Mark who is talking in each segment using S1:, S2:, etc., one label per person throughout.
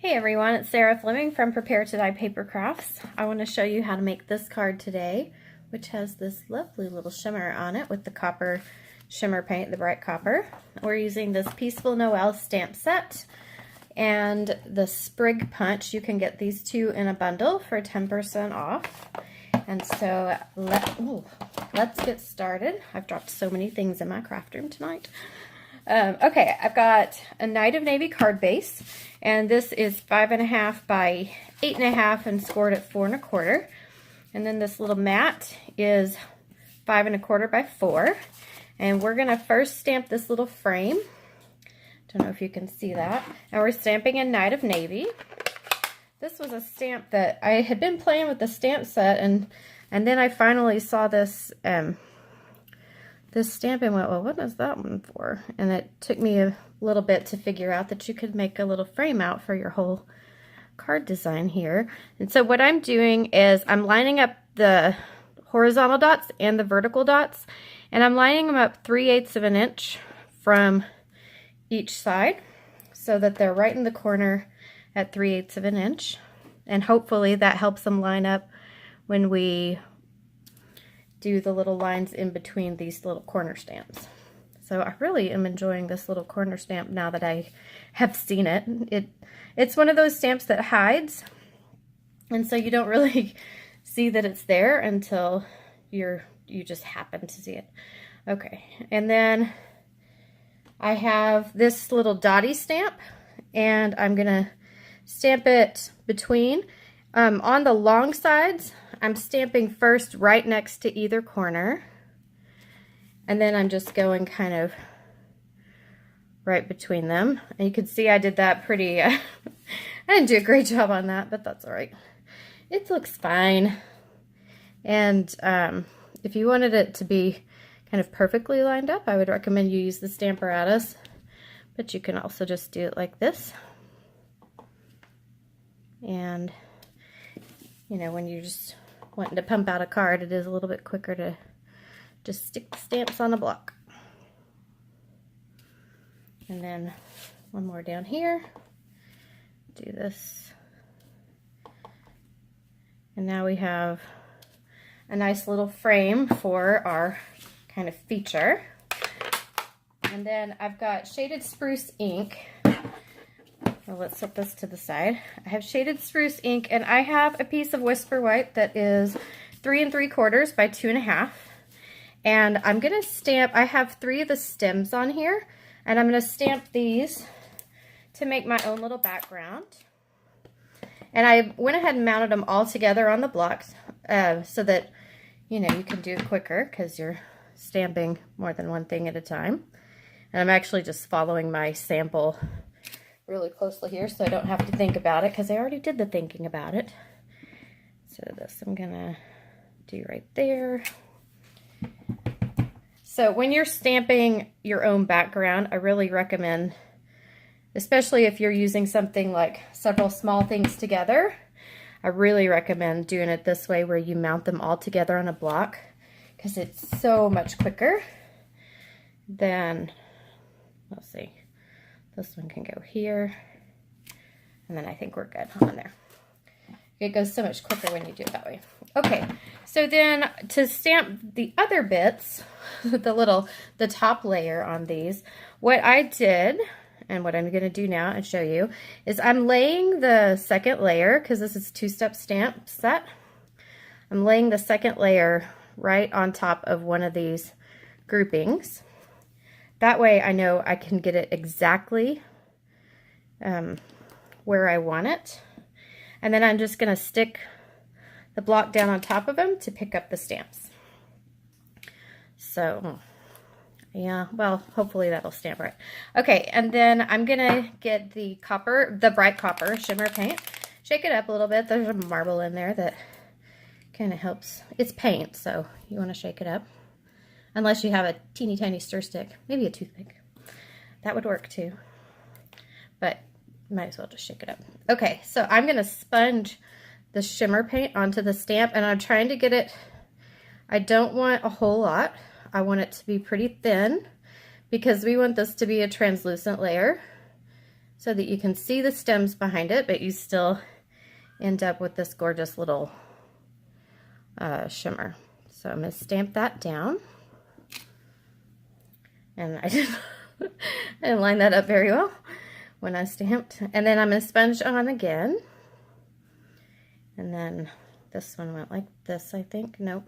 S1: Hey everyone, it's Sarah Fleming from Prepare to Die Papercrafts. I want to show you how to make this card today, which has this lovely little shimmer on it with the copper shimmer paint, the bright copper. We're using this Peaceful Noel stamp set and the Sprig Punch. You can get these two in a bundle for 10% off. And so let's get started. I've dropped so many things in my craft room tonight. Okay, I've got a Night of Navy card base, and this is 5.5 by 8.5 and scored at 4 1/4. And then this little mat is 5 1/4 by 4. And we're gonna first stamp this little frame. Don't know if you can see that. And we're stamping in Night of Navy. This was a stamp that I had been playing with the stamp set, and then I finally saw this this stamp and went, well, what is that one for? And it took me a little bit to figure out that you could make a little frame out for your whole card design here. And so what I'm doing is I'm lining up the horizontal dots and the vertical dots, and I'm lining them up 3/8 of an inch from each side so that they're right in the corner at 3/8 of an inch. And hopefully that helps them line up when we do the little lines in between these little corner stamps. So I really am enjoying this little corner stamp now that I have seen it. It's one of those stamps that hides, and so you don't really see that it's there until you just happen to see it. Okay, and then I have this little dotty stamp, and I'm gonna stamp it between. On the long sides, I'm stamping first right next to either corner, and then I'm just going kind of right between them. And you can see I did that pretty, I didn't do a great job on that, but that's all right. It looks fine. And if you wanted it to be kind of perfectly lined up, I would recommend you use the Stamparatus, but you can also just do it like this. And you know, when you're just wanting to pump out a card, it is a little bit quicker to just stick the stamps on a block. And then one more down here. Do this. And now we have a nice little frame for our kind of feature. And then I've got shaded spruce ink. Well, let's set this to the side. I have shaded spruce ink, and I have a piece of Whisper White that is 3 3/4 by 2.5. And I'm gonna stamp, I have 3 of the stems on here, and I'm gonna stamp these to make my own little background. And I went ahead and mounted them all together on the blocks so that, you know, you can do it quicker because you're stamping more than one thing at a time. And I'm actually just following my sample really closely here so I don't have to think about it because I already did the thinking about it. So this I'm gonna do right there. So when you're stamping your own background, I really recommend, especially if you're using something like several small things together, I really recommend doing it this way where you mount them all together on a block because it's so much quicker than, let's see, this one can go here, and then I think we're good on there. It goes so much quicker when you do it that way. Okay, so then to stamp the other bits, the top layer on these, what I did, and what I'm gonna do now and show you, is I'm laying the second layer, because this is 2-step stamp set, I'm laying the second layer right on top of one of these groupings. That way I know I can get it exactly where I want it. And then I'm just going to stick the block down on top of them to pick up the stamps. So, yeah, well, hopefully that'll stamp right. Okay, and then I'm going to get the bright copper shimmer paint. Shake it up a little bit. There's a marble in there that kind of helps. It's paint, so you want to shake it up. Unless you have a teeny tiny stir stick, maybe a toothpick. That would work too. But you might as well just shake it up. Okay, so I'm gonna sponge the shimmer paint onto the stamp, and I'm trying to get it, I don't want a whole lot. I want it to be pretty thin because we want this to be a translucent layer. so that you can see the stems behind it, but you still end up with this gorgeous little shimmer. So I'm going to stamp that down. And I didn't line that up very well when I stamped. And then I'm going to sponge on again. And then this one went like this, I think. Nope.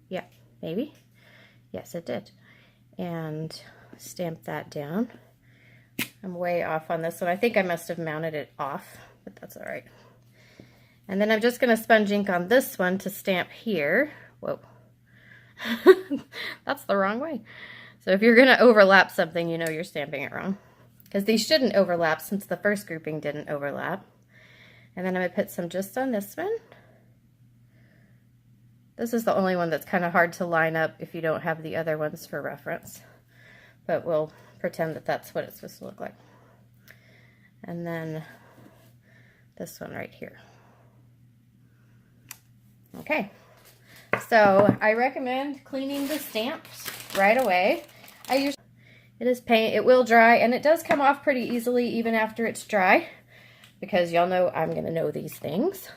S1: Yeah, maybe. Yes, it did. And stamp that down. I'm way off on this one. I think I must have mounted it off, but that's all right. And then I'm just going to sponge ink on this one to stamp here. Whoa. That's the wrong way. So if you're going to overlap something, you know you're stamping it wrong. Because these shouldn't overlap since the first grouping didn't overlap. And then I'm going to put some just on this one. This is the only one that's kind of hard to line up if you don't have the other ones for reference. But we'll pretend that that's what it's supposed to look like. And then this one right here. Okay. So I recommend cleaning the stamps right away. It is paint, it will dry, and it does come off pretty easily even after it's dry, because y'all know I'm going to know these things,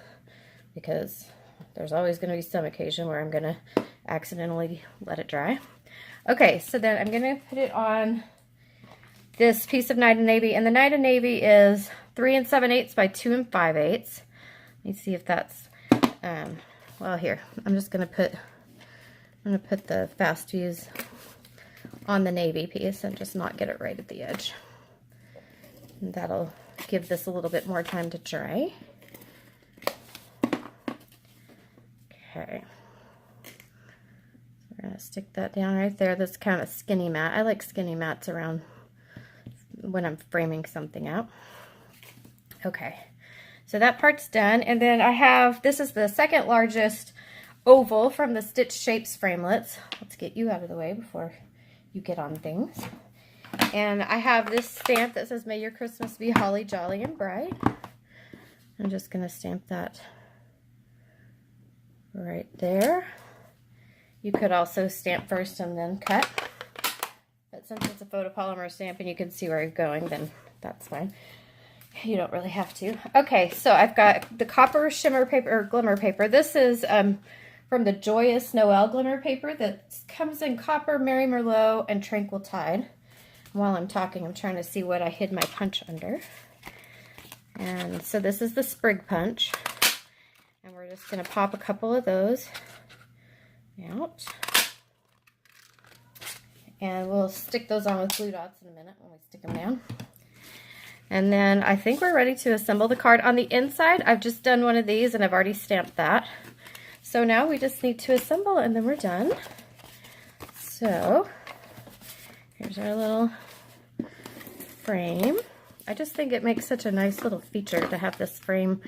S1: because there's always going to be some occasion where I'm going to accidentally let it dry. Okay, so then I'm going to put it on this piece of Night and Navy, and the Night and Navy is 3 7/8 by 2 5/8. Let me see if that's, well, here, I'm going to put the fast fuse on the navy piece and just not get it right at the edge. And that'll give this a little bit more time to dry. Okay. We're going to stick that down right there. That's kind of skinny mat. I like skinny mats around when I'm framing something out. Okay. So that part's done. And then I have, this is the second largest oval from the Stitch Shapes framelits. Let's get you out of the way before you get on things. And I have this stamp that says, "May your Christmas be holly, jolly, and bright." I'm just going to stamp that right there. You could also stamp first and then cut. But since it's a photopolymer stamp and you can see where I'm going, then that's fine. You don't really have to. Okay, so I've got the copper shimmer paper, or glimmer paper. This is from the Joyous Noel glimmer paper that comes in copper, Merry Merlot, and Tranquil Tide. While I'm talking, I'm trying to see what I hid my punch under. And so this is the sprig punch. And we're just going to pop a couple of those out. And we'll stick those on with glue dots in a minute when we stick them down. And then I think we're ready to assemble the card. On the inside, I've just done one of these and I've already stamped that. So now we just need to assemble and then we're done. So here's our little frame. I just think it makes such a nice little feature to have this frame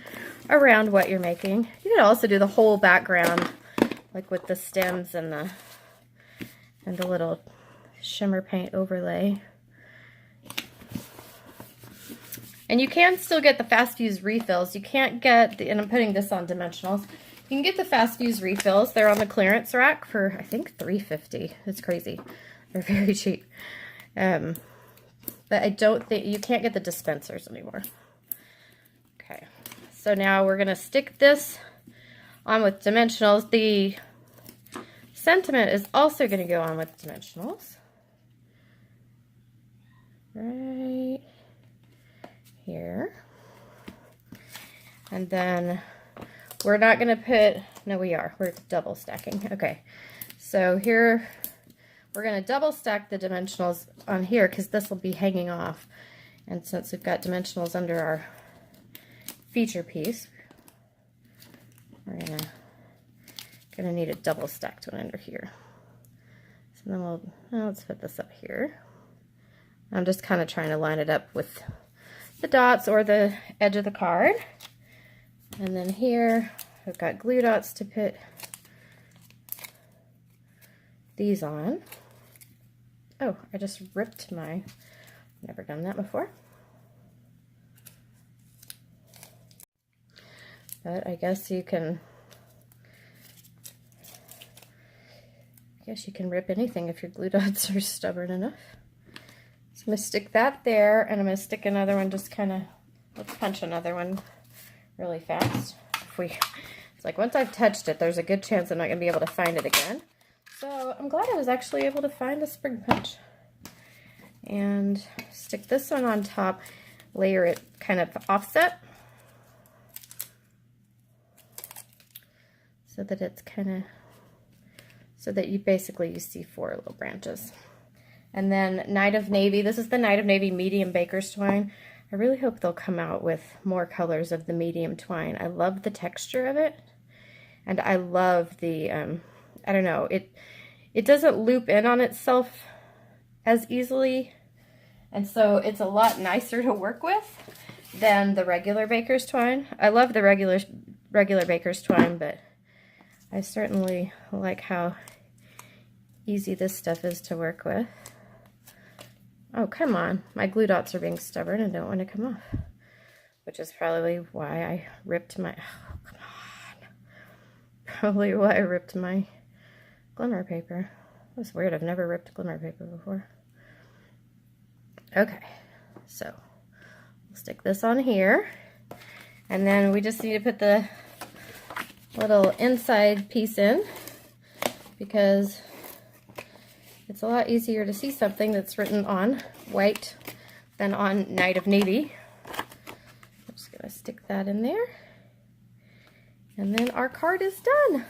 S1: around what you're making. You could also do the whole background, like with the stems and the little shimmer paint overlay. And you can still get the fast fuse refills. You can't get the, and I'm putting this on dimensionals. You can get the fast fuse refills. They're on the clearance rack for, I think, $3.50. It's crazy. They're very cheap. But I don't think, you can't get the dispensers anymore. Okay. So now we're going to stick this on with dimensionals. The sentiment is also going to go on with dimensionals. Right here. And then we're not going to put, no we are, we're double stacking. Okay, so here we're going to double stack the dimensionals on here because this will be hanging off. And since we've got dimensionals under our feature piece, we're gonna need a double stacked one under here. So then let's put this up here. I'm just kind of trying to line it up with the dots or the edge of the card. And then here I've got glue dots to put these on. Oh, I just ripped my, never done that before. But I guess you can, rip anything if your glue dots are stubborn enough. I'm going to stick that there, and I'm going to stick another one just kind of, let's punch another one really fast. It's like once I've touched it, there's a good chance I'm not going to be able to find it again. So I'm glad I was actually able to find a spring punch. And stick this one on top, layer it kind of offset, so that it's kind of, so that you basically see 4 little branches. And then Night of Navy, this is the Night of Navy medium baker's twine. I really hope they'll come out with more colors of the medium twine. I love the texture of it, and I love the, I don't know, it doesn't loop in on itself as easily, and so it's a lot nicer to work with than the regular baker's twine. I love the regular baker's twine, but I certainly like how easy this stuff is to work with. Oh, come on. My glue dots are being stubborn and don't want to come off, which is probably why I ripped my, oh, come on. Probably why I ripped my glimmer paper. That's weird. I've never ripped glimmer paper before. Okay, so we'll stick this on here, and then we just need to put the little inside piece in, because it's a lot easier to see something that's written on white than on Night of Navy. I'm just going to stick that in there, and then our card is done.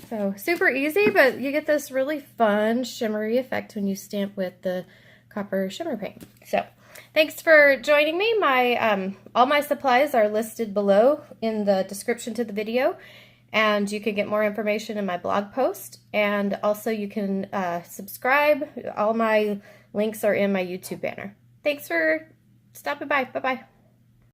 S1: So super easy, but you get this really fun shimmery effect when you stamp with the copper shimmer paint. So thanks for joining me. All my supplies are listed below in the description to the video, and you can get more information in my blog post, and also you can subscribe. All my links are in my YouTube banner. Thanks for stopping by. Bye-bye.